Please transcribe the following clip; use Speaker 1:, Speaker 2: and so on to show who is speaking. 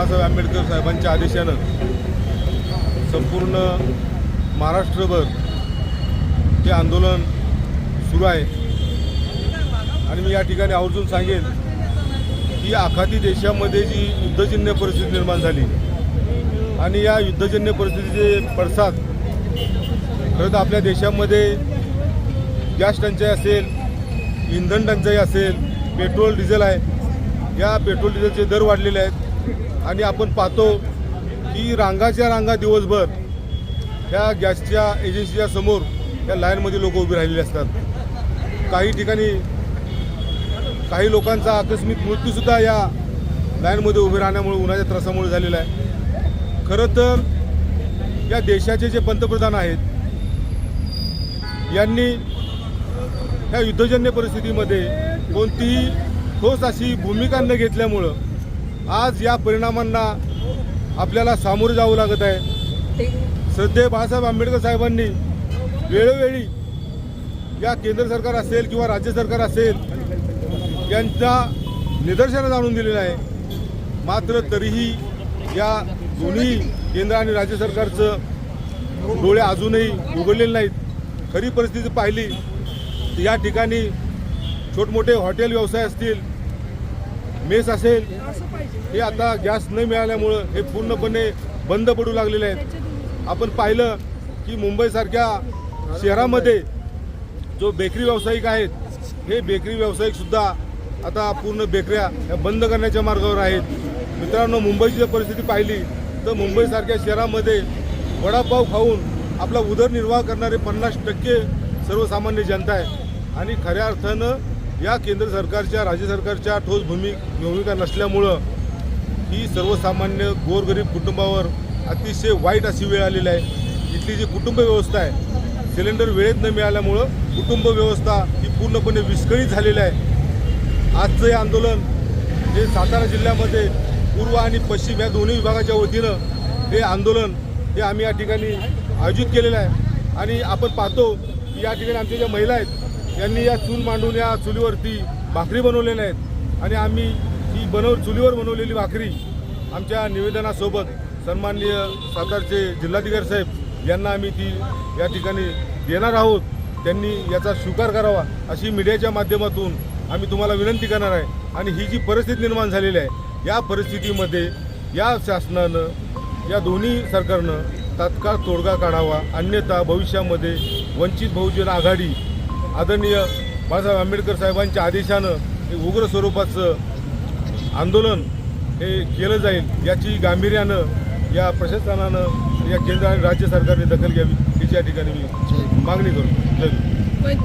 Speaker 1: बाळासाहेब आंबेडकर साहेबांच्या आदेशानं संपूर्ण महाराष्ट्रभर हे आंदोलन सुरू आहे। आणि मी या ठिकाणी आवर्जून सांगेन की आखाती देशामध्ये जी युद्धजन्य परिस्थिती निर्माण झाली आणि या युद्धजन्य परिस्थितीचे पडसाद खरं तर आपल्या देशामध्ये गॅस टंचाई असेल, इंधन टंचाई असेल, पेट्रोल डिझेल आहे, या पेट्रोल डिझेलचे दर वाढलेले आहेत। आणि आपण पाहतो की रांगाच्या रांगा दिवसभर त्या गॅसच्या एजन्सीच्या समोर या लाईनमध्ये लोक उभी राहिलेले असतात। काही ठिकाणी काही लोकांचा आकस्मिक मृत्यूसुद्धा या लाईनमध्ये उभे राहण्यामुळे उन्हाच्या त्रासामुळे झालेला आहे। खरं तर या देशाचे जे पंतप्रधान आहेत यांनी ह्या युद्धजन्य परिस्थितीमध्ये कोणतीही ठोस अशी भूमिका न घेतल्यामुळं आज या परिणामांना आपल्याला सामोरे जावं लागत आहे। श्रद्धेय बाळासाहेब आंबेडकर साहेबांनी वेळोवेळी या केंद्र सरकार असेल किंवा राज्य सरकार असेल यांचा निदर्शनास आणून दिलेलं आहे। मात्र तरीही या दोन्ही केंद्र आणि राज्य सरकारचं डोळे अजूनही उघडलेले नाहीत। खरी परिस्थिती पाहिली तर या ठिकाणी छोटमोठे हॉटेल व्यवसाय असतील, मेस असेल, हे आता गॅस न मिळाल्यामुळं हे पूर्णपणे बंद पडू लागलेले आहेत। आपण पाहिलं की मुंबईसारख्या शहरामध्ये जो बेकरी व्यावसायिक आहेत हे बेकरी व्यावसायिकसुद्धा आता पूर्ण बेकऱ्या ह्या बंद करण्याच्या मार्गावर आहेत। मित्रांनो, मुंबईची जर परिस्थिती पाहिली तर मुंबईसारख्या शहरामध्ये वडापाव खाऊन आपला उदरनिर्वाह करणारे 50% सर्वसामान्य जनता आहे। आणि खऱ्या अर्थानं या केंद्र सरकारच्या राज्य सरकारच्या ठोस भूमिका नसल्यामुळं ही सर्वसामान्य गोरगरीब कुटुंबावर अतिशय वाईट अशी वेळ आलेली आहे। इथली जी कुटुंब व्यवस्था आहे, सिलेंडर वेळेत न मिळाल्यामुळं कुटुंब व्यवस्था ही पूर्णपणे विस्कळीत झालेली आहे। आजचं हे आंदोलन हे सातारा जिल्ह्यामध्ये पूर्व आणि पश्चिम या दोन्ही विभागाच्या वतीनं हे आंदोलन हे आम्ही या ठिकाणी आयोजित केलेलं आहे। आणि आपण पाहतो की या ठिकाणी आमच्या ज्या महिला आहेत यांनी या चूल मांडून या चुलीवरती भाकरी बनवलेल्या आहेत। आणि आम्ही ही चुलीवर बनवलेली भाकरी आमच्या निवेदनासोबत सन्माननीय सातारचे जिल्हाधिकारी साहेब यांना आम्ही ती या ठिकाणी देणार आहोत। त्यांनी याचा स्वीकार करावा अशी मीडियाच्या माध्यमातून आम्ही तुम्हाला विनंती करणार आहे। आणि ही जी परिस्थिती निर्माण झालेली आहे या परिस्थितीमध्ये या शासनानं, या दोन्ही सरकारनं तात्काळ तोडगा काढावा, अन्यथा भविष्यामध्ये वंचित बहुजन आघाडी आदरणीय बाळासाहेब आंबेडकर साहेबांच्या आदेशानं हे उग्र स्वरूपाचं आंदोलन हे केलं जाईल याची गांभीर्यानं या प्रशासनानं, या केंद्र आणि राज्य सरकारने दखल घ्यावी याची या ठिकाणी मी मागणी करतो। जय हिंद।